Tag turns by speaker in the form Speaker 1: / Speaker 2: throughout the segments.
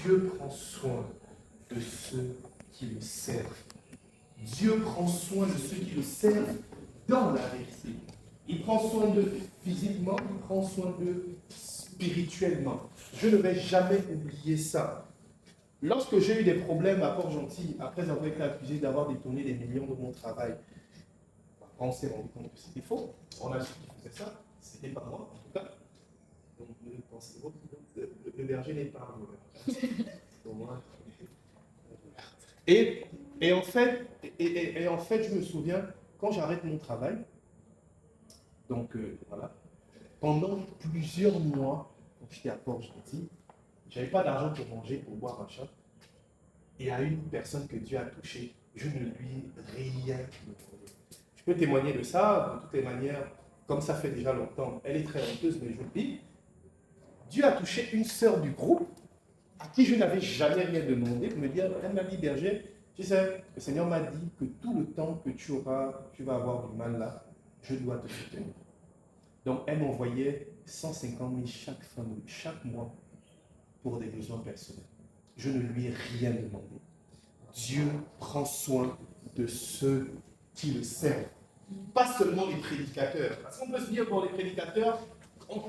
Speaker 1: Dieu prend soin de ceux qui le servent. Dieu prend soin de ceux qui le servent dans la vérité. Il prend soin d'eux physiquement, il prend soin d'eux spirituellement. Je ne vais jamais oublier ça. Lorsque j'ai eu des problèmes à Port-Gentil, après avoir été accusé d'avoir détourné des millions de mon travail, on s'est rendu compte que c'était faux. On a su qui faisait ça. C'était pas moi, en tout cas. Donc, le berger n'est pas moi. Et en fait, je me souviens, quand j'arrête mon travail, donc voilà, pendant plusieurs mois, quand j'étais à Port-Gentil, je n'avais pas d'argent pour manger, pour boire, machin. Et à une personne que Dieu a touchée, je ne lui rien demandé. Je peux témoigner de ça, de toutes les manières, comme ça fait déjà longtemps, elle est très honteuse, mais je le dis. Dieu a touché une sœur du groupe à qui je n'avais jamais rien demandé pour me dire, elle m'a dit, berger, tu sais, le Seigneur m'a dit que tout le temps que tu vas avoir du mal là, je dois te soutenir. Donc elle m'envoyait 150 000 chaque mois pour des besoins personnels. Je ne lui ai rien demandé. Dieu prend soin de ceux qui le servent. Pas seulement les prédicateurs. Parce qu'on peut se dire, pour les prédicateurs,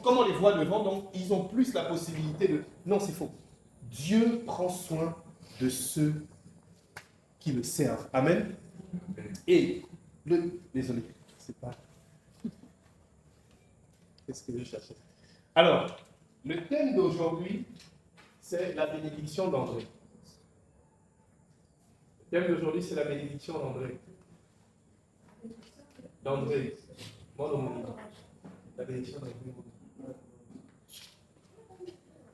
Speaker 1: comme on les voit devant, donc ils ont plus la possibilité de... Non, c'est faux. Dieu prend soin de ceux qui le servent. Amen. Et désolé, c'est pas... Qu'est-ce que je cherchais? Alors, le thème d'aujourd'hui, c'est la bénédiction d'André. Le thème d'aujourd'hui, c'est la bénédiction d'André. D'André. Moi, non, la bénédiction d'André.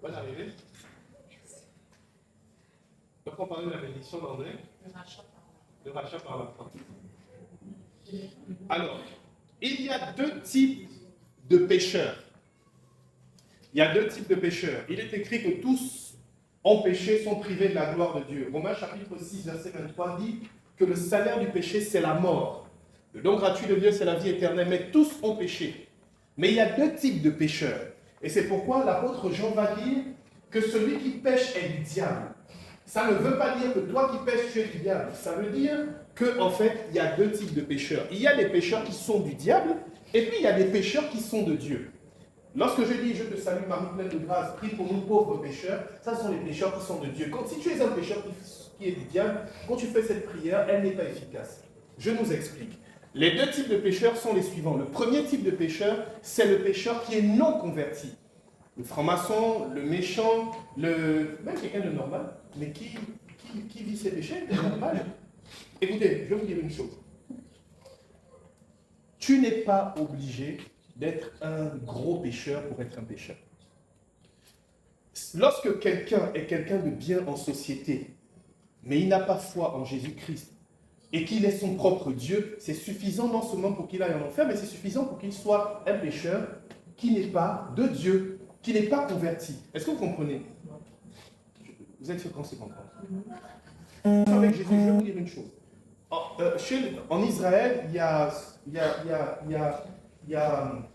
Speaker 1: Bonne arrivée. Donc, on parlait de la bénédiction d'André. Le rachat par la fin. Alors, il y a deux types de pécheurs. Il y a deux types de pécheurs. Il est écrit que tous ont péché, sont privés de la gloire de Dieu. Romains chapitre 6, verset 23 dit que le salaire du péché, c'est la mort. Le don gratuit de Dieu, c'est la vie éternelle. Mais tous ont péché. Mais il y a deux types de pécheurs. Et c'est pourquoi l'apôtre Jean va dire que celui qui pêche est du diable. Ça ne veut pas dire que toi qui pêches, tu es du diable. Ça veut dire qu'en fait, il y a deux types de pécheurs. Il y a des pécheurs qui sont du diable, et puis il y a des pécheurs qui sont de Dieu. Lorsque je dis « Je te salue Marie pleine de grâce, prie pour nous pauvres pécheurs », ça sont les pécheurs qui sont de Dieu. Quand si tu es un pécheur qui est du diable, quand tu fais cette prière, elle n'est pas efficace. Je nous explique. Les deux types de pécheurs sont les suivants. Le premier type de pécheur, c'est le pécheur qui est non converti. Le franc-maçon, le méchant, même quelqu'un de normal, mais qui vit ses péchés, c'est normal. Écoutez, je vais vous dire une chose. Tu n'es pas obligé d'être un gros pécheur pour être un pécheur. Lorsque quelqu'un est quelqu'un de bien en société, mais il n'a pas foi en Jésus-Christ, et qu'il est son propre Dieu, c'est suffisant non seulement pour qu'il aille en enfer, mais c'est suffisant pour qu'il soit un pécheur qui n'est pas de Dieu, qui n'est pas converti. Est-ce que vous comprenez? Vous êtes sûr qu'on sait comprendre? Avec Jésus, je vais vous dire une chose. En Israël, il y a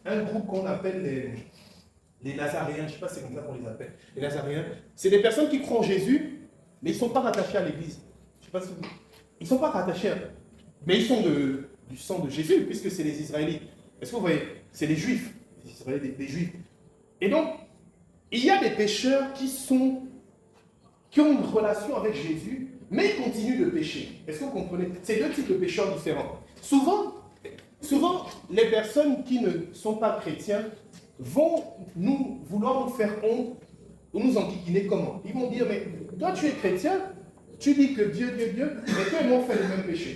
Speaker 1: un groupe qu'on appelle les Nazaréens. Je ne sais pas si c'est comme ça qu'on les appelle. Les Nazaréens, c'est des personnes qui croient en Jésus, mais ils ne sont pas rattachés à l'Église. Je sais pas si ils ne sont pas rattachés, mais ils sont du sang de Jésus, puisque c'est les Israélites. Est-ce que vous voyez? C'est les Juifs, les Israélites, des Juifs. Et donc, il y a des pécheurs qui ont une relation avec Jésus, mais ils continuent de pécher. Est-ce que vous comprenez? C'est deux types de pécheurs différents. Souvent, les personnes qui ne sont pas chrétiens vont vouloir nous faire honte ou nous enquiquiner comment? Ils vont dire, mais toi tu es chrétien, tu dis que Dieu, mais toi et moi on fait les mêmes péchés.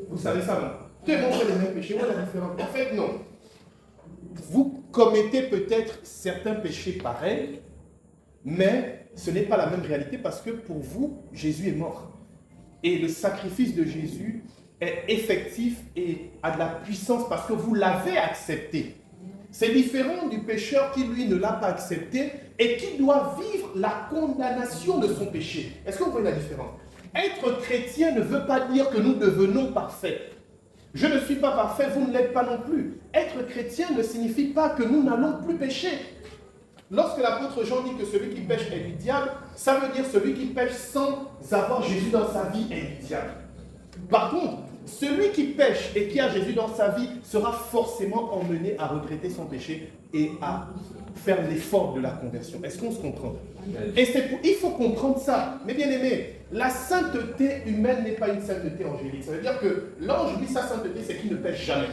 Speaker 1: Vous savez ça, non? Toi et moi on fait les mêmes péchés, où est la différence? En fait, non. Vous commettez peut-être certains péchés pareils, mais ce n'est pas la même réalité parce que pour vous, Jésus est mort. Et le sacrifice de Jésus est effectif et a de la puissance parce que vous l'avez accepté. C'est différent du pécheur qui, lui, ne l'a pas accepté et qui doit vivre la condamnation de son péché. Est-ce que vous voyez la différence? Être chrétien ne veut pas dire que nous devenons parfaits. Je ne suis pas parfait, vous ne l'êtes pas non plus. Être chrétien ne signifie pas que nous n'allons plus pécher. Lorsque l'apôtre Jean dit que celui qui pêche est du diable, ça veut dire celui qui pêche sans avoir Jésus dans sa vie est du diable. Par contre, celui qui pêche et qui a Jésus dans sa vie sera forcément emmené à regretter son péché et à faire l'effort de la conversion. Est-ce qu'on se comprend? Et il faut comprendre ça. Mais bien aimé, la sainteté humaine n'est pas une sainteté angélique. Ça veut dire que l'ange, lui, sa sainteté, c'est qu'il ne pêche jamais.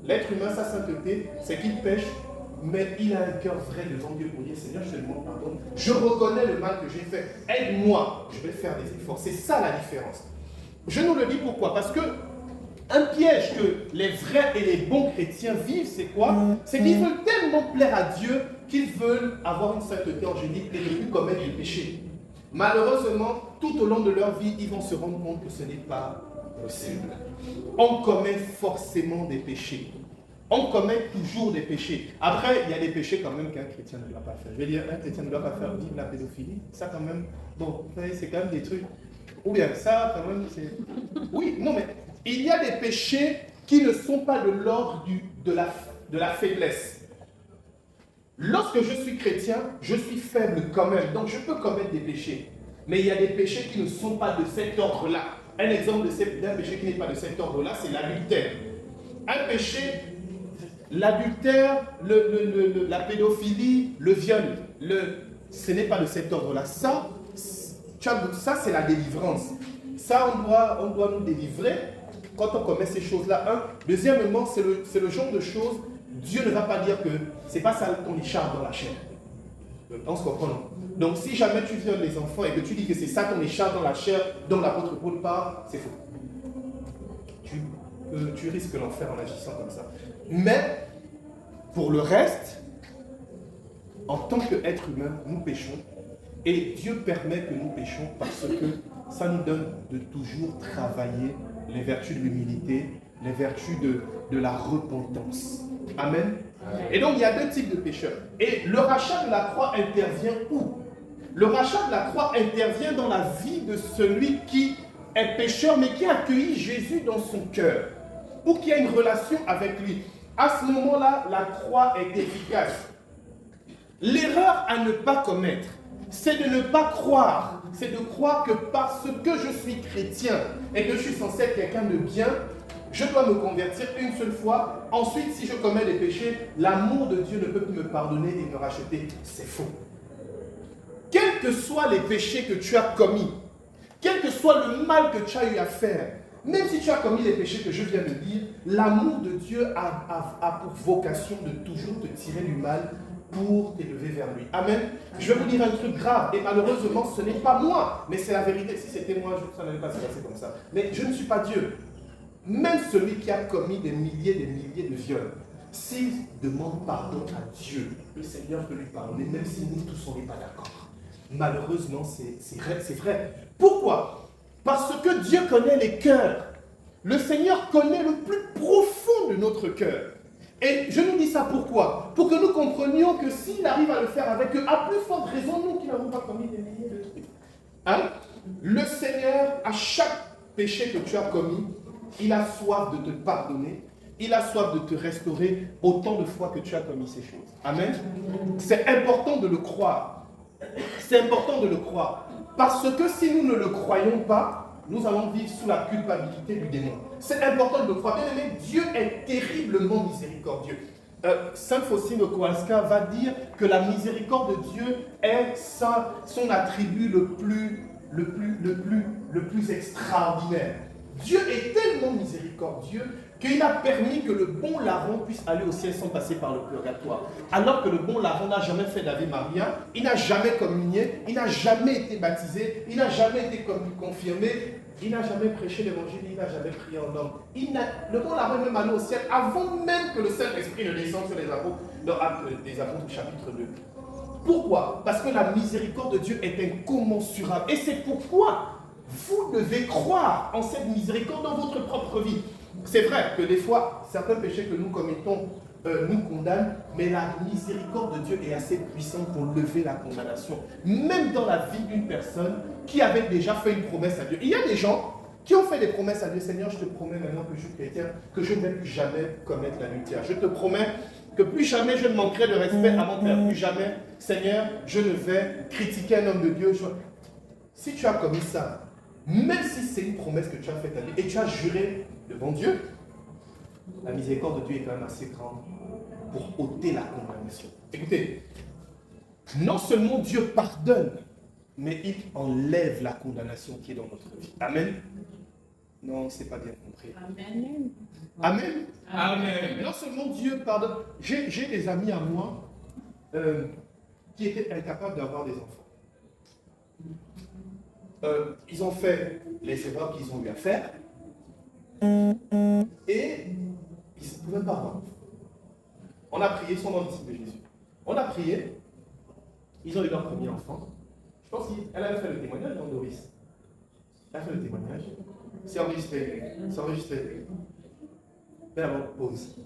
Speaker 1: L'être humain, sa sainteté, c'est qu'il pêche, mais il a un cœur vrai devant Dieu pour dire, Seigneur, je te demande pardon. Je reconnais le mal que j'ai fait. Aide-moi, je vais faire des efforts. C'est ça la différence. Je nous le dis pourquoi? Parce que un piège que les vrais et les bons chrétiens vivent, c'est quoi? C'est qu'ils veulent tellement plaire à Dieu qu'ils veulent avoir une sainteté angélique et ne plus commettre des péchés. Malheureusement, tout au long de leur vie, ils vont se rendre compte que ce n'est pas possible. On commet forcément des péchés. On commet toujours des péchés. Après, il y a des péchés quand même qu'un chrétien ne doit pas faire. Je veux dire, un chrétien ne doit pas faire vivre la pédophilie. Ça quand même, bon, c'est quand même des trucs. Ou bien ça, quand même, c'est... Oui, non, mais il y a des péchés qui ne sont pas de l'ordre de la faiblesse. Lorsque je suis chrétien, je suis faible quand même, donc je peux commettre des péchés. Mais il y a des péchés qui ne sont pas de cet ordre-là. Un exemple d'un péché qui n'est pas de cet ordre-là, c'est l'adultère. Un péché, l'adultère, la pédophilie, le viol, ce n'est pas de cet ordre-là. Ça, c'est la délivrance. Ça, on doit nous délivrer quand on commet ces choses-là. Deuxièmement, c'est le genre de choses, Dieu ne va pas dire que c'est pas ça ton écharpe dans la chair. On se comprend, non? Donc, si jamais tu violes les enfants et que tu dis que c'est ça ton écharpe dans la chair, dont l'apôtre Paul parle, c'est faux. Tu risques l'enfer en agissant comme ça. Mais, pour le reste, en tant qu'être humain, nous péchons. Et Dieu permet que nous péchons parce que ça nous donne de toujours travailler les vertus de l'humilité, les vertus de la repentance. Amen. Et donc, il y a deux types de pécheurs. Et le rachat de la croix intervient où? Le rachat de la croix intervient dans la vie de celui qui est pécheur, mais qui a accueilli Jésus dans son cœur, ou qui a une relation avec lui. À ce moment-là, la croix est efficace. L'erreur à ne pas commettre, c'est de ne pas croire. C'est de croire que parce que je suis chrétien et que je suis censé être quelqu'un de bien, je dois me convertir une seule fois. Ensuite, si je commets des péchés, l'amour de Dieu ne peut plus me pardonner et me racheter. C'est faux. Quels que soient les péchés que tu as commis, quel que soit le mal que tu as eu à faire, même si tu as commis les péchés que je viens de dire, l'amour de Dieu a pour vocation de toujours te tirer du mal pour t'élever vers lui. Amen. Je vais vous dire un truc grave, et malheureusement, ce n'est pas moi, mais c'est la vérité. Si c'était moi, ça n'allait pas se passer comme ça. Mais je ne suis pas Dieu. Même celui qui a commis des milliers de viols, s'il demande pardon à Dieu, le Seigneur peut lui pardonner, même si nous tous on n'est pas d'accord. Malheureusement, c'est vrai. Pourquoi? Parce que Dieu connaît les cœurs. Le Seigneur connaît le plus profond de notre cœur. Et je nous dis ça pourquoi? Pour que nous comprenions que s'il arrive à le faire avec eux, à plus forte raison, nous qui n'avons pas commis des milliers de trucs. Hein? Le Seigneur, à chaque péché que tu as commis, il a soif de te pardonner, il a soif de te restaurer autant de fois que tu as commis ces choses. Amen. C'est important de le croire. C'est important de le croire. Parce que si nous ne le croyons pas, nous allons vivre sous la culpabilité du démon. C'est important de le croire. Bien aimé, Dieu est terriblement miséricordieux. Saint Faustine de Kowalska va dire que la miséricorde de Dieu est son attribut le plus extraordinaire. Dieu est tellement miséricordieux qu'il a permis que le bon larron puisse aller au ciel sans passer par le purgatoire. Alors que le bon larron n'a jamais fait d'Ave Maria, il n'a jamais communié, il n'a jamais été baptisé, il n'a jamais été confirmé, il n'a jamais prêché l'évangile, il n'a jamais prié en langue. Le bon larron est même allé au ciel avant même que le Saint-Esprit ne descende sur les apôtres, dans Actes des Apôtres chapitre 2. Pourquoi? Parce que la miséricorde de Dieu est incommensurable. Et c'est pourquoi vous devez croire en cette miséricorde dans votre propre vie. C'est vrai que des fois, certains péchés que nous commettons nous condamnent, mais la miséricorde de Dieu est assez puissante pour lever la condamnation. Même dans la vie d'une personne qui avait déjà fait une promesse à Dieu. Il y a des gens qui ont fait des promesses à Dieu. Seigneur, je te promets maintenant que je suis chrétien, que je ne vais plus jamais commettre l'adultère. Je te promets que plus jamais je ne manquerai de respect à mon père. Plus jamais, Seigneur, je ne vais critiquer un homme de Dieu. Si tu as commis ça, même si c'est une promesse que tu as faite à lui et tu as juré devant Dieu, la miséricorde de Dieu est quand même assez grande pour ôter la condamnation. Écoutez, non seulement Dieu pardonne, mais il enlève la condamnation qui est dans notre vie. Amen. Non, c'est pas bien compris.
Speaker 2: Amen.
Speaker 1: Amen.
Speaker 3: Amen.
Speaker 1: Non seulement Dieu pardonne. J'ai des amis à moi qui étaient incapables d'avoir des enfants. Ils ont fait les erreurs qu'ils ont eu à faire et ils ne pouvaient pas avoir. On a prié, ils sont dans le disciple de Jésus. On a prié, ils ont eu leur premier enfant. Je pense qu'elle avait fait le témoignage dans Doris. Elle a fait le témoignage. C'est enregistré. C'est enregistré. Mais d'abord, pause.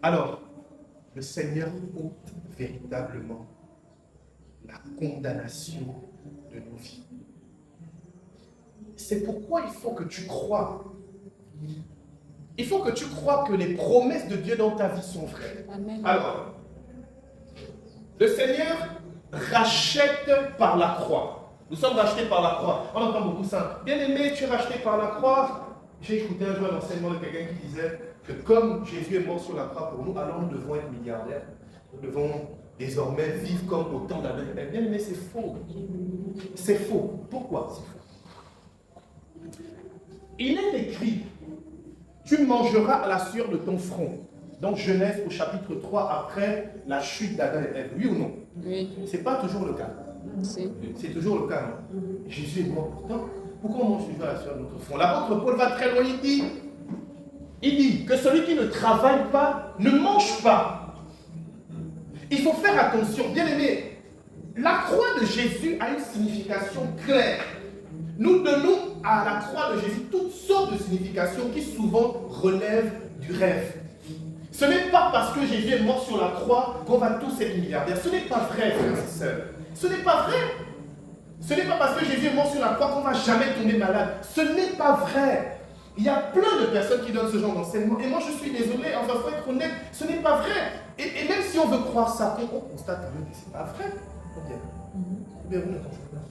Speaker 1: Alors, le Seigneur ôte véritablement la condamnation de nos vies. C'est pourquoi il faut que tu crois. Il faut que tu crois que les promesses de Dieu dans ta vie sont vraies.
Speaker 2: Amen.
Speaker 1: Alors, le Seigneur rachète par la croix. Nous sommes rachetés par la croix. On entend beaucoup ça. Bien-aimé, tu es racheté par la croix. J'ai écouté un jour un enseignement de quelqu'un qui disait que comme Jésus est mort sur la croix pour nous, alors nous devons être milliardaires. Nous devons désormais vivre comme au temps d'Adam. Bien-aimé, c'est faux. C'est faux. Pourquoi c'est faux? Il est écrit, tu mangeras à la sueur de ton front. Donc Genèse au chapitre 3, après la chute d'Adam et Ève. Oui ou non?
Speaker 2: Oui.
Speaker 1: Ce n'est pas toujours le cas. C'est toujours le cas, non? Jésus est mort pourtant. Pourquoi on mange toujours à la sueur de notre front? L'apôtre Paul va très loin, il dit que celui qui ne travaille pas ne mange pas. Il faut faire attention, bien aimé. La croix de Jésus a une signification claire. Nous donnons à la croix de Jésus toutes sortes de significations qui souvent relèvent du rêve. Ce n'est pas parce que Jésus est mort sur la croix qu'on va tous être milliardaires. Ce n'est pas vrai, frères et sœurs. Ce n'est pas vrai. Ce n'est pas parce que Jésus est mort sur la croix qu'on ne va jamais tomber malade. Ce n'est pas vrai. Il y a plein de personnes qui donnent ce genre d'enseignement. Et moi, je suis désolé, on va être honnête, ce n'est pas vrai. Et même si on veut croire ça, on constate que ce n'est pas vrai. Ou bien vous ne pensez pas.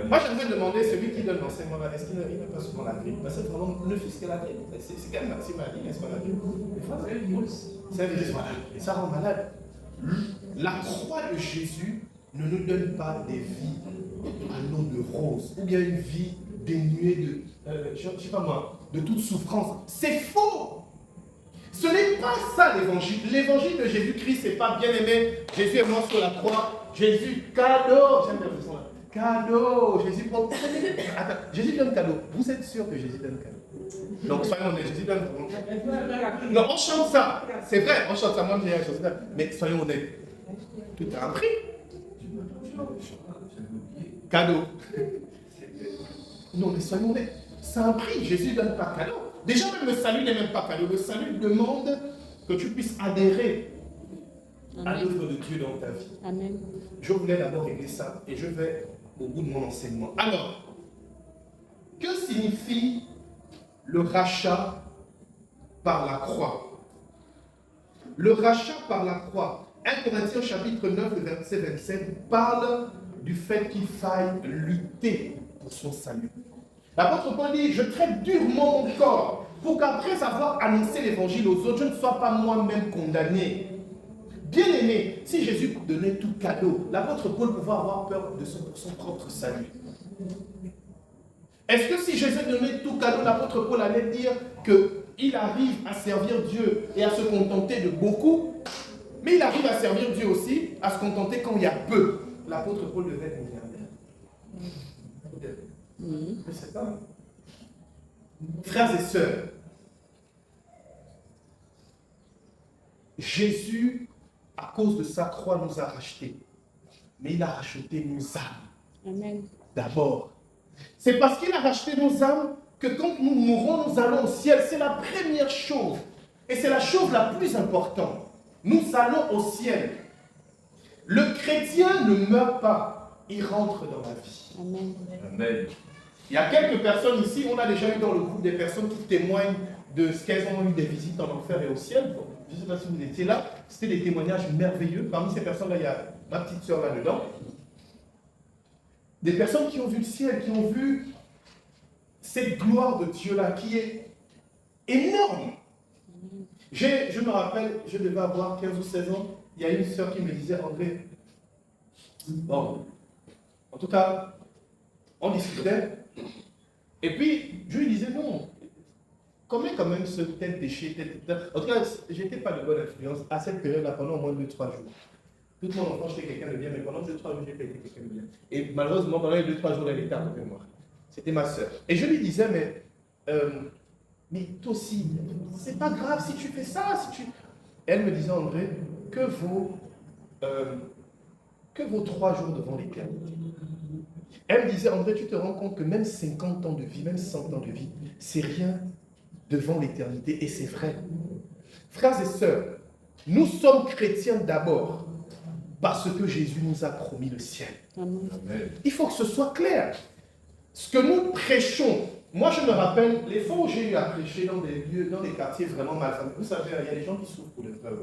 Speaker 1: Moi, j'aimerais demander celui qui donne l'enseignement là, est-ce qu'il n'a pas souvent la grippe? Parce que vraiment, le fils qui a la grippe, c'est quand même assez maladie, n'est-ce pas la grippe? Des fois, c'est un virus. C'est un virus, voilà. Et ça rend malade. La croix de Jésus ne nous donne pas des vies à l'eau de rose, ou bien une vie dénuée de, je ne sais pas moi, de toute souffrance. C'est faux! Ce n'est pas ça l'évangile. L'évangile de Jésus-Christ, c'est pas bien aimé. Jésus est mort sur la croix. Jésus, cadeau. J'aime bien le son là. Cadeau. Jésus prend. Attends, Jésus donne cadeau. Vous êtes sûr que Jésus donne cadeau? Donc soyons honnêtes, Jésus donne cadeau. Non, on chante ça. C'est vrai, on chante ça. Moi, j'ai un chose. Mais soyons honnêtes. Tout a un prix. Cadeau. Non, mais soyons honnêtes. C'est un prix. Jésus ne donne pas cadeau. Déjà, même le salut n'est même pas cadeau. Le salut demande que tu puisses adhérer à l'œuvre de Dieu dans ta vie.
Speaker 2: Amen.
Speaker 1: Je voulais d'abord régler ça et je vais au bout de mon enseignement. Alors, que signifie le rachat par la croix? Le rachat par la croix. 1 Corinthiens chapitre 9, verset 27 parle du fait qu'il faille lutter pour son salut. L'apôtre Paul dit, je traite durement mon corps pour qu'après avoir annoncé l'évangile aux autres, je ne sois pas moi-même condamné. Bien aimé, si Jésus donnait tout cadeau, l'apôtre Paul pouvait avoir peur de son propre salut. Est-ce que si Jésus donnait tout cadeau, l'apôtre Paul allait dire qu'il arrive à servir Dieu et à se contenter de beaucoup, mais il arrive à servir Dieu aussi, à se contenter quand il y a peu. L'apôtre Paul devait être milliardaire. Je ne sais pas. Frères et sœurs, Jésus, à cause de sa croix, nous a rachetés. Mais il a racheté nos âmes.
Speaker 2: Amen.
Speaker 1: D'abord. C'est parce qu'il a racheté nos âmes que quand nous mourrons, nous allons au ciel. C'est la première chose. Et c'est la chose la plus importante. Nous allons au ciel. Le chrétien ne meurt pas. il rentre dans la vie.
Speaker 2: Amen.
Speaker 3: Amen.
Speaker 1: Il y a quelques personnes ici, on a déjà eu dans le groupe des personnes qui témoignent de ce qu'elles ont eu des visites en enfer et au ciel. Donc, je ne sais pas si vous étiez là, c'était des témoignages merveilleux. Parmi ces personnes-là, il y a ma petite soeur là-dedans. Des personnes qui ont vu le ciel, qui ont vu cette gloire de Dieu-là, qui est énorme. Je me rappelle, je devais avoir 15 ou 16 ans, il y a une soeur qui me disait, André, bon, en tout cas, on discutait, et puis je lui disais, non, combien quand même ce tel péché, en tout cas, je n'étais pas de bonne influence à cette période-là pendant au moins 2-3 jours. Toute mon enfance, j'étais quelqu'un de bien, mais pendant 2-3 jours, j'ai pas été quelqu'un de bien. Et malheureusement, pendant les 2-3 jours, elle était à côté de moi. C'était ma soeur. Et je lui disais, mais toi aussi, c'est pas grave si tu fais ça, si tu... Elle me disait, André, que vaut 3 jours devant l'éternité. Elle me disait, André, tu te rends compte que même 50 ans de vie, même 100 ans de vie, c'est rien devant l'éternité, et c'est vrai. Frères et sœurs, nous sommes chrétiens d'abord parce que Jésus nous a promis le ciel.
Speaker 2: Amen.
Speaker 1: Il faut que ce soit clair. Ce que nous prêchons, moi je me rappelle les fois où j'ai eu à prêcher dans des lieux, dans des quartiers vraiment malfaisants. Vous savez, il y a des gens qui souffrent pour le frère.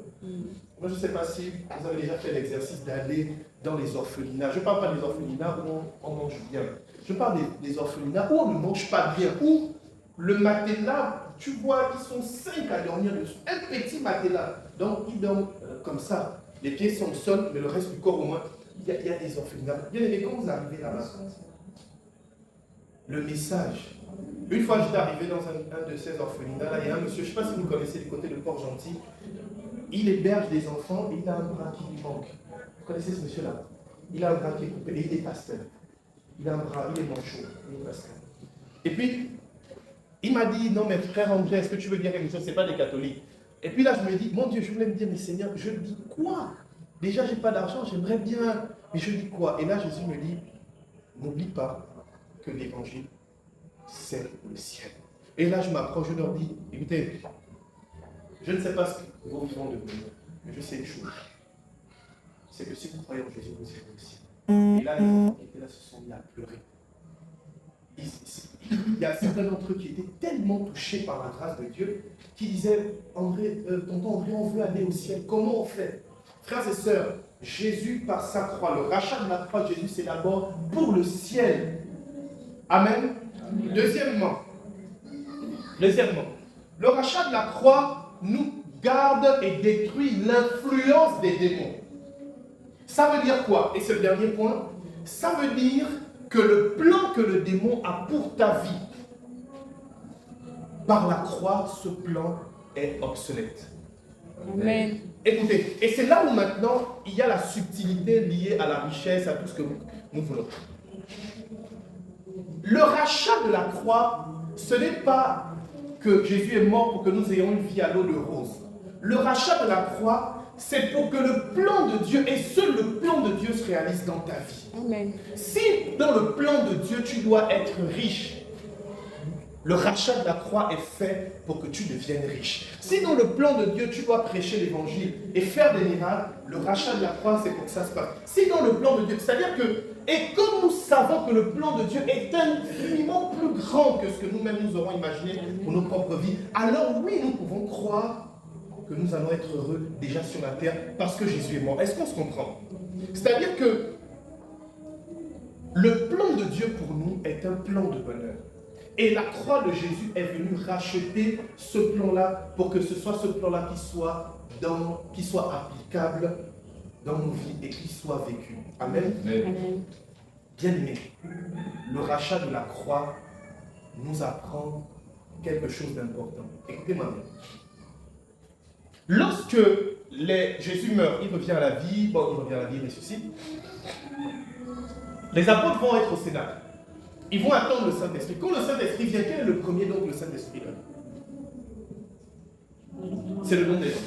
Speaker 1: Moi je ne sais pas si vous avez déjà fait l'exercice d'aller dans les orphelinats. Je ne parle pas des orphelinats où on mange bien. Je parle des orphelinats où on ne mange pas bien, où le matelas, tu vois, ils sont 5 à dormir dessus. Un petit matelas. Donc ils dorment comme ça. Les pieds sont au sol, mais le reste du corps au moins. Il y a des orphelinats. Bien aimé, quand vous arrivez là-bas, le message. Une fois, j'étais arrivé dans un de ces orphelinats, là, il y a un monsieur, je ne sais pas si vous connaissez, du côté de Port-Gentil, il héberge des enfants et il a un bras qui lui manque. Vous connaissez ce monsieur-là? Il a un bras qui est coupé et il est pasteur. Il a un bras, il est manchot, il est pasteur. Et puis, il m'a dit, non mais frère André, est-ce que tu veux dire quelque chose? Ce n'est pas des catholiques. Et puis là, je me dis, mon Dieu, je voulais me dire, mais Seigneur, je dis quoi? Déjà, je n'ai pas d'argent, j'aimerais bien, mais je dis quoi? Et là, Jésus me dit, n'oublie pas que l'évangile, c'est le ciel. Et là, je m'approche, je leur dis, écoutez, je ne sais pas ce que vos vies vont devenir, mais je sais une chose, c'est que si vous croyez en Jésus, vous irez au ciel. Et là, les enfants qui étaient là se sont mis à pleurer. Il y a certains d'entre eux qui étaient tellement touchés par la grâce de Dieu, qui disaient, André, tonton André, on veut aller au ciel, comment on fait? Frères et sœurs, Jésus, par sa croix, le rachat de la croix de Jésus, c'est d'abord pour le ciel. Amen. Deuxièmement, le rachat de la croix nous garde et détruit l'influence des démons. Ça veut dire quoi? Et c'est le dernier point. Ça veut dire que le plan que le démon a pour ta vie, par la croix, ce plan est obsolète.
Speaker 2: Amen.
Speaker 1: Écoutez, et c'est là où maintenant il y a la subtilité liée à la richesse, à tout ce que nous voulons. Le rachat de la croix, ce n'est pas que Jésus est mort pour que nous ayons une vie à l'eau de rose. Le rachat de la croix, c'est pour que le plan de Dieu, et seul le plan de Dieu se réalise dans ta vie.
Speaker 2: Amen.
Speaker 1: Si dans le plan de Dieu, tu dois être riche, le rachat de la croix est fait pour que tu deviennes riche. Si dans le plan de Dieu, tu dois prêcher l'évangile et faire des miracles, le rachat de la croix, c'est pour que ça se passe. Si dans le plan de Dieu, c'est-à-dire que, et comme nous savons que le plan de Dieu est infiniment plus grand que ce que nous-mêmes nous aurons imaginé pour nos propres vies, alors oui, nous pouvons croire que nous allons être heureux déjà sur la terre parce que Jésus est mort. Est-ce qu'on se comprend? C'est-à-dire que le plan de Dieu pour nous est un plan de bonheur. Et la croix de Jésus est venue racheter ce plan-là pour que ce soit ce plan-là qui soit applicable dans nos vies et qui soit vécu. Amen.
Speaker 2: Amen.
Speaker 1: Bien aimé, le rachat de la croix nous apprend quelque chose d'important. Écoutez-moi bien. Lorsque Jésus meurt, il revient à la vie, il ressuscite. Les apôtres vont être au Sénat. Ils vont attendre le Saint-Esprit. Quand le Saint-Esprit vient, quel est le premier don que le Saint-Esprit donne? C'est le don des dons.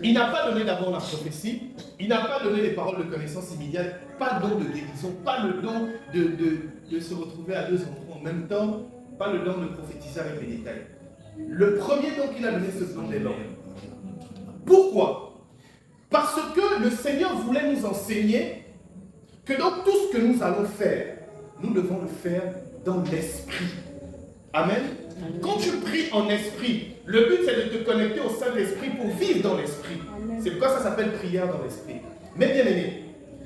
Speaker 1: Il n'a pas donné d'abord la prophétie, il n'a pas donné les paroles de connaissance immédiate, pas le don de guérison, pas le don de se retrouver à 2 endroits en même temps, pas le don de prophétiser avec les détails. Le premier don qu'il a donné, c'est ce don des langues. Pourquoi? Parce que le Seigneur voulait nous enseigner que dans tout ce que nous allons faire, nous devons le faire dans l'esprit. Amen. Quand tu pries en esprit, le but c'est de te connecter au Saint-Esprit pour vivre dans l'esprit. C'est pourquoi ça s'appelle prière dans l'esprit. Mais bien aimé,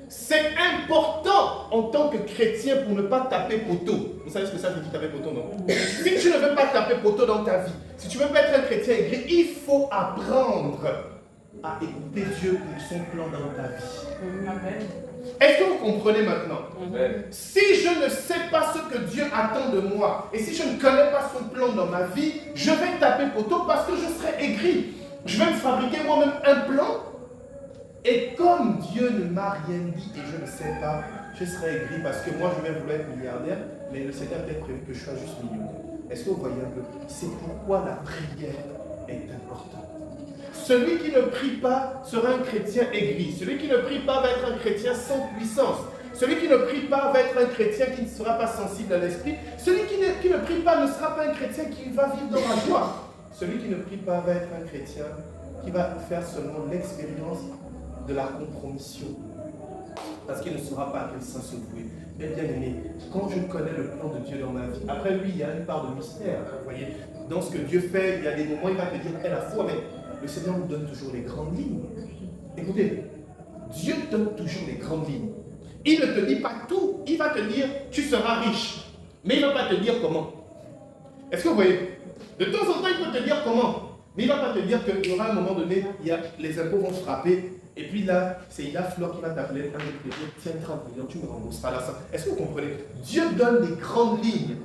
Speaker 1: c'est important en tant que chrétien pour ne pas taper poteau. Vous savez ce que ça veut dire taper poteau, non? Si tu ne veux pas taper poteau dans ta vie, si tu ne veux pas être un chrétien aigri, il faut apprendre à écouter Dieu pour son plan dans ta vie. Amen. Est-ce que vous comprenez maintenant? Amen. Si je ne sais pas ce que Dieu attend de moi, et si je ne connais pas son plan dans ma vie, je vais taper poteau parce que je serai aigri. Je vais me fabriquer moi-même un plan, et comme Dieu ne m'a rien dit et je ne sais pas, je serai aigri parce que moi je vais vouloir être milliardaire, mais le Seigneur a peut-être prévu que je sois juste millionnaire. Est-ce que vous voyez un peu? C'est pourquoi la prière est importante. Celui qui ne prie pas sera un chrétien aigri. Celui qui ne prie pas va être un chrétien sans puissance. Celui qui ne prie pas va être un chrétien qui ne sera pas sensible à l'esprit. Celui qui ne prie pas ne sera pas un chrétien qui va vivre dans la joie. Celui qui ne prie pas va être un chrétien qui va faire seulement l'expérience de la compromission. Parce qu'il ne saura pas à quel sens se vouer. Mais bien aimé, quand je connais le plan de Dieu dans ma vie, après lui, il y a une part de mystère. Vous voyez, dans ce que Dieu fait, il y a des moments où il va te dire, la foi, mais le Seigneur nous donne toujours les grandes lignes. Écoutez, Dieu donne toujours les grandes lignes. Il ne te dit pas tout. Il va te dire, tu seras riche. Mais il ne va pas te dire comment. Est-ce que vous voyez? De temps en temps, il peut te dire comment. Mais il ne va pas te dire qu'il y aura un moment donné, les impôts vont se frapper. Et puis là, c'est Ida Fleur qui va t'appeler un de tes dieux, tiens 30 millions, tu me rembourseras là ça. Est-ce que vous comprenez? Dieu donne les grandes lignes.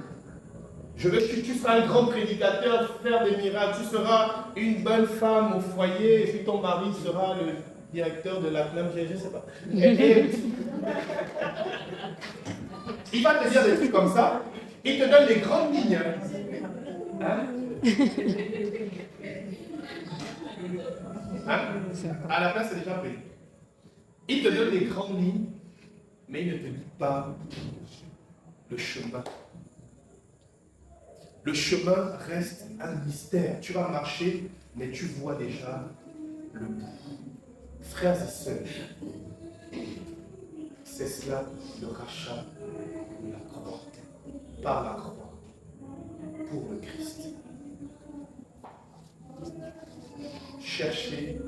Speaker 1: Je veux que tu seras un grand prédicateur, faire des miracles, tu seras une bonne femme au foyer, et puis ton mari sera le directeur de la CNAM, je ne sais pas. Il va te dire des trucs comme ça, il te donne les grandes lignes. Hein? Hein? À la place, c'est déjà pris. Il te donne les grandes lignes, mais il ne te dit pas le chemin. Le chemin reste un mystère. Tu vas marcher, mais tu vois déjà le bout. Frères et sœurs, c'est cela le rachat de la croix. Par la croix. Pour le Christ. Cherchez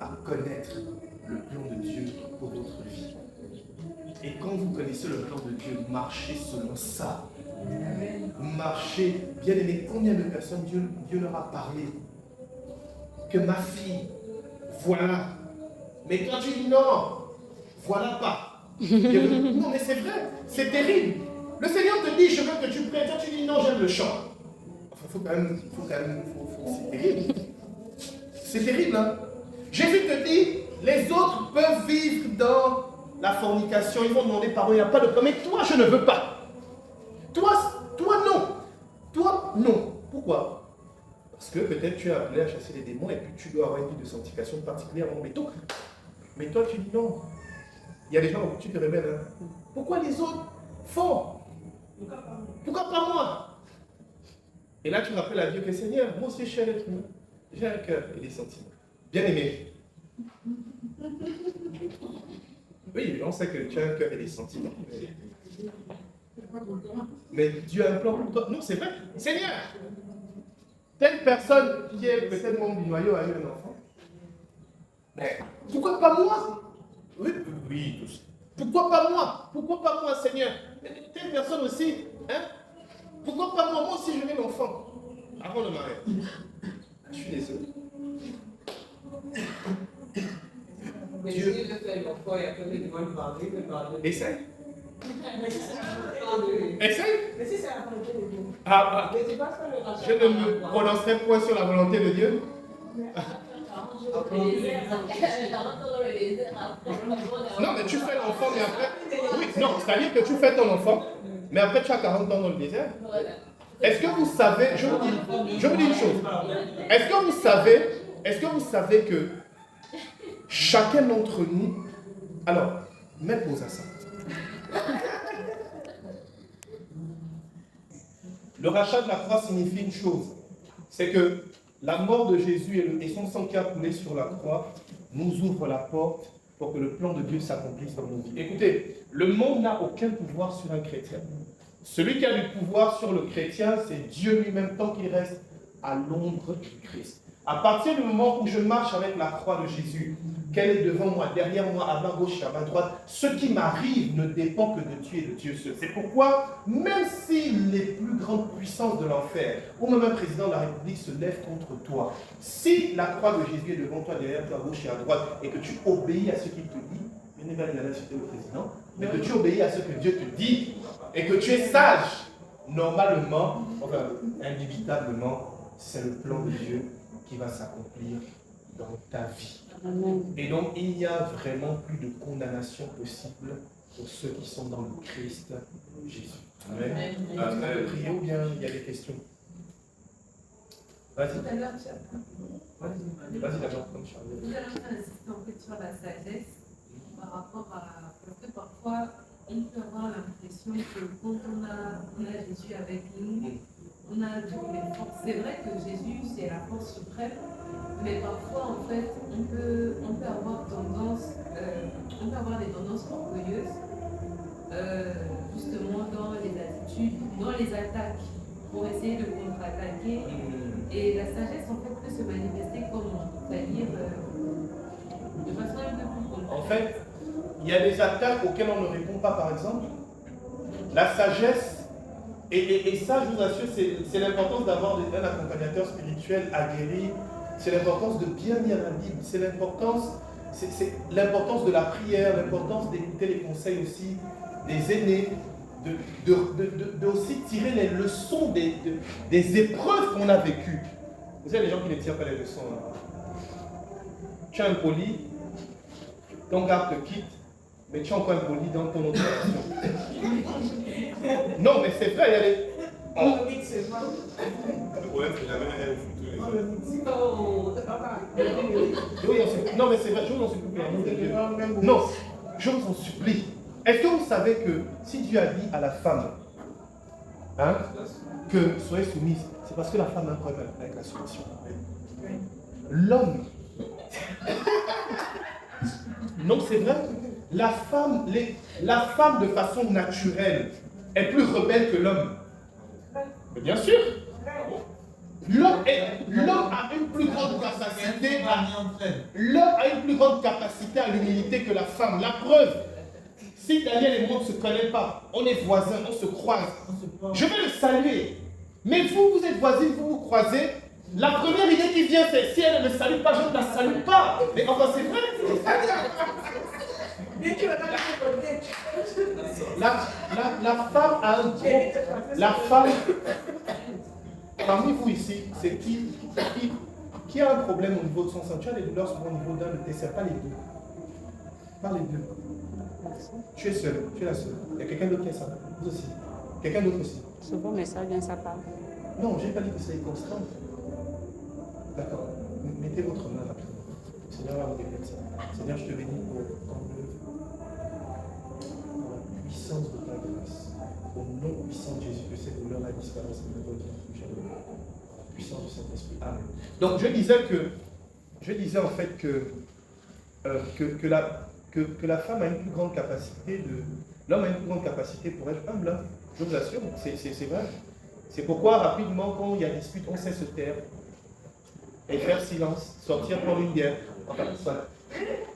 Speaker 1: à connaître le plan de Dieu pour votre vie. Et quand vous connaissez le plan de Dieu, marchez selon ça. Marchez, bien aimé, combien de personnes Dieu leur a parlé? Que ma fille, voilà. Mais quand tu dis non, voilà pas. Non mais c'est vrai, c'est terrible. Le Seigneur te dit, je veux que tu pries. Toi tu dis non, j'aime le chant. Enfin, c'est terrible. C'est terrible, hein? Jésus te dit, les autres peuvent vivre dans la fornication. Ils vont demander pardon, il n'y a pas de problème. Mais toi, je ne veux pas. Toi, non. Toi, non. Pourquoi? Parce que peut-être tu es appelé à chasser les démons et puis tu dois avoir une vie de sanctification particulière. Mais toi, tu dis non. Il y a des gens où tu te rebelles. Hein? Pourquoi les autres font? Pourquoi pas moi? Et là, tu rappelles à Dieu que Seigneur, moi aussi je suis un être humain. J'ai un cœur et des sentiments. Bien aimé. Oui, on sait que tu as un cœur et des sentiments. Mais Dieu a un plan pour toi. Non, c'est vrai. Seigneur, telle personne qui est peut-être membre du noyau a eu un enfant. Mais pourquoi pas moi? Oui, tous. Pourquoi pas moi? Pourquoi pas moi, Seigneur? Telle personne aussi. Hein? Pourquoi pas moi? Moi aussi, je veux un enfant. Avant le mariage. Je suis désolé. Dieu. Essaye. Essaye.
Speaker 2: Mais si c'est la volonté de Dieu.
Speaker 1: Je ne me prononcerai point sur la volonté de Dieu. Non, mais tu fais l'enfant, mais après. Oui, non, c'est-à-dire que tu fais ton enfant, mais après tu as 40 ans dans le désert. Est-ce que vous savez, je vous dis une chose. Est-ce que vous savez que chacun d'entre nous. Alors, mets pause à ça. Le rachat de la croix signifie une chose. C'est que la mort de Jésus et son sang qui a coulé sur la croix nous ouvre la porte pour que le plan de Dieu s'accomplisse dans nos vies. Écoutez, le monde n'a aucun pouvoir sur un chrétien. Celui qui a du pouvoir sur le chrétien, c'est Dieu lui-même, tant qu'il reste à l'ombre du Christ. À partir du moment où je marche avec la croix de Jésus, qu'elle est devant moi, derrière moi, à ma gauche et à ma droite, ce qui m'arrive ne dépend que de Dieu et de Dieu seul. C'est pourquoi, même si les plus grandes puissances de l'enfer, ou même un président de la République se lève contre toi, si la croix de Jésus est devant toi, derrière toi, à gauche et à droite, et que tu obéis à ce qu'il te dit, bien évidemment, il a insulté le président, mais que tu obéis à ce que Dieu te dit, et que tu es sage, normalement, enfin, indubitablement, c'est le plan de Dieu qui va s'accomplir dans ta vie.
Speaker 2: Amen.
Speaker 1: Et donc, il n'y a vraiment plus de condamnation possible pour ceux qui sont dans le Christ Jésus. Amen. Amen. Priez ou bien il y a des questions? Vas-y.
Speaker 3: Tout à l'heure, tu as
Speaker 1: Vas-y d'abord, comme tu as
Speaker 3: Tout à l'heure, tu as insisté en fait sur la sagesse par rapport à. Parce que parfois, on peut avoir l'impression que quand on a Jésus avec nous, on a toutes les forces. C'est vrai que Jésus, c'est la force suprême, mais parfois, en fait, on peut avoir on peut avoir des tendances orgueilleuses, justement dans les attitudes, dans les attaques, pour essayer de contre-attaquer. Et la sagesse, en fait, peut se manifester comment? C'est-à-dire de façon un peu plus concrète.
Speaker 1: En fait, il y a des attaques auxquelles on ne répond pas, par exemple. La sagesse, et ça, je vous assure, c'est l'importance d'avoir un accompagnateur spirituel aguerri. C'est l'importance de bien lire la Bible. C'est l'importance de la prière, l'importance d'écouter les conseils aussi des aînés, de aussi tirer les leçons des épreuves qu'on a vécues. Vous savez, les gens qui ne tirent pas les leçons. Tu es impoli, ton gars te quitte, mais tu es encore impoli dans ton autre relation. Non, mais c'est vrai, il y a des...
Speaker 4: Le problème, c'est jamais elle tous les autres.
Speaker 1: Oui, non, mais c'est vrai, je vous en supplie. Non, je vous en supplie. Est-ce que vous savez que si Dieu a dit à la femme que soyez soumise, c'est parce que la femme a un problème avec la soumission. L'homme, non, c'est vrai, la femme de façon naturelle est plus rebelle que l'homme. Mais bien sûr, l'homme a une plus grande capacité à l'humilité que la femme. La preuve, si Daniel et moi ne se connaissent pas, on est voisins, on se croise, je vais le saluer. Mais vous êtes voisines, vous vous croisez, la première idée qui vient, c'est si elle ne me salue pas, je ne la salue pas. Mais enfin, c'est vrai. La femme a un gros... La femme, parmi vous ici, c'est qui a un problème au niveau de son sang. Tu as des douleurs souvent au niveau d'un de tes serres, pas les deux. Pas les deux. Tu es seule, tu es la seule. Il y a quelqu'un d'autre qui a ça. Vous aussi. Quelqu'un d'autre aussi.
Speaker 2: Souvent, mais ça vient, ça part.
Speaker 1: Non, je n'ai pas dit que c'est constant. D'accord. Mettez votre main rapidement. Seigneur, va vous guérir ça. Seigneur, je te bénis pour la puissance de ta grâce. Au nom puissant de Jésus, que cette douleur-là disparaisse et ne revienne plus jamais. La puissance du Saint-Esprit. Amen. Donc, je disais en fait que la femme a une plus grande capacité l'homme a une plus grande capacité pour être humble. Hein. Je vous assure, c'est vrai. C'est pourquoi, rapidement, quand il y a dispute, on sait se taire et faire silence, sortir prendre une bière. Enfin, ça.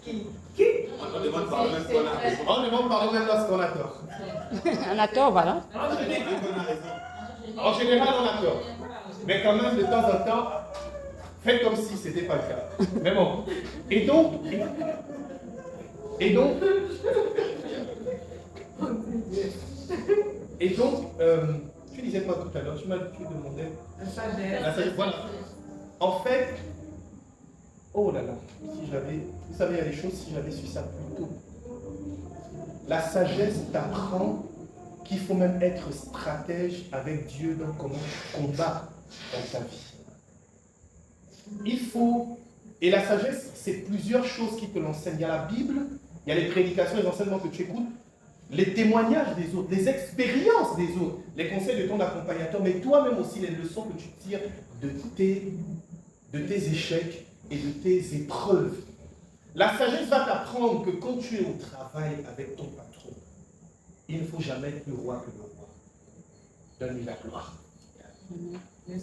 Speaker 4: On demande pardon même qu'on a raison.
Speaker 1: On demande pardon même lorsqu'on a tort.
Speaker 2: On a tort, voilà.
Speaker 1: En général, on a tort. Mais quand même, de temps en temps, faites comme si ce n'était pas le cas. Mais bon. Et donc, tu disais quoi tout à l'heure? Tu demandais.
Speaker 3: La sagesse.
Speaker 1: La sagesse, voilà. En fait, oh là là, si j'avais, vous savez, il y a des choses, si j'avais su ça plus tôt. La sagesse t'apprend qu'il faut même être stratège avec Dieu dans comment tu combats dans ta vie. Il faut, et la sagesse, c'est plusieurs choses qui te l'enseignent. Il y a la Bible, il y a les prédications, les enseignements que tu écoutes, les témoignages des autres, les expériences des autres, les conseils de ton accompagnateur, mais toi-même aussi les leçons que tu tires de tes échecs et de tes épreuves. La sagesse va t'apprendre que quand tu es au travail avec ton patron, il ne faut jamais être plus roi que le roi. Donne-lui la gloire.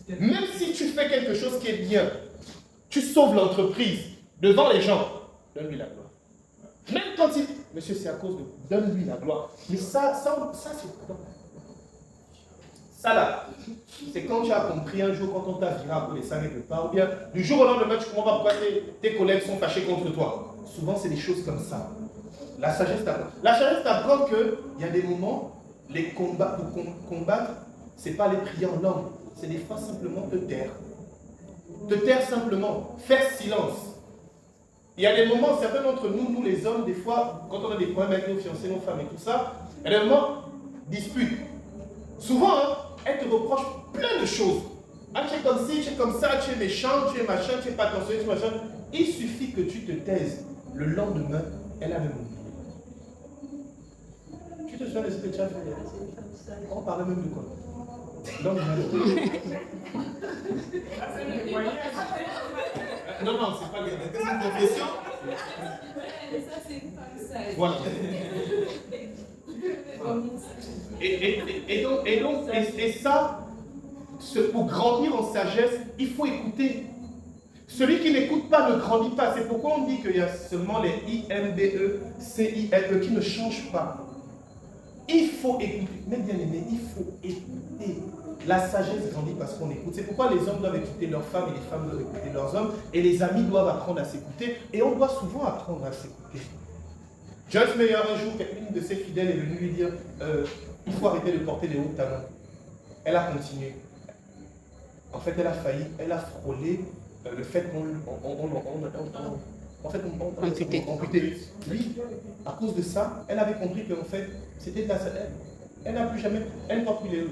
Speaker 1: Même si tu fais quelque chose qui est bien, tu sauves l'entreprise devant les gens, donne-lui la gloire. Même quand il... Monsieur, c'est à cause de... Donne-lui la gloire. Mais ça c'est... Ça là, c'est quand tu as compris un jour, quand on t'a viré pour les salles quelque part, ou bien du jour au lendemain, tu comprends pas pourquoi tes collègues sont fâchés contre toi. Souvent, c'est des choses comme ça. La sagesse t'apprend qu'il y a des moments, les combats, pour combattre, ce n'est pas les prier en langue, c'est des fois simplement te taire. Te taire simplement, faire silence. Il y a des moments, certains d'entre nous, nous les hommes, des fois, quand on a des problèmes avec nos fiancés, nos femmes et tout ça, il y a des moments, dispute. Souvent, hein, elles te reprochent plein de choses. Ah, tu es comme ci, tu es comme ça, tu es méchant, tu es machin, tu n'es pas attentionné, tu es machin. Il suffit que tu te taises. Le lendemain, elle a même oublié. Tu te souviens de ce que tu as fait? On parlait même de quoi? Non, c'est pas le cas. C'est une confession.
Speaker 3: Ça, c'est une femme sage.
Speaker 1: Voilà. Et ça, pour grandir en sagesse, il faut écouter. Celui qui n'écoute pas ne grandit pas. C'est pourquoi on dit qu'il y a seulement les IMBE, CILE qui ne changent pas. Il faut écouter. Mais bien aimé, il faut écouter. La sagesse grandit parce qu'on écoute. C'est pourquoi les hommes doivent écouter leurs femmes et les femmes doivent écouter leurs hommes. Et les amis doivent apprendre à s'écouter. Et on doit souvent apprendre à s'écouter. Joyce Meyer, un jour, une de ses fidèles est venue lui dire il faut arrêter de porter des hauts talons. Elle a continué. En fait, elle a failli, elle a frôlé le fait qu'on amputé. Oui, à cause de ça, elle avait compris qu'en fait, c'était de la... Elle n'a plus jamais... Elle ne porte plus les...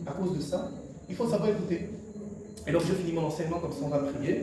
Speaker 1: À cause de ça, il faut savoir écouter. Et donc, je finis mon enseignement comme ça, on va prier.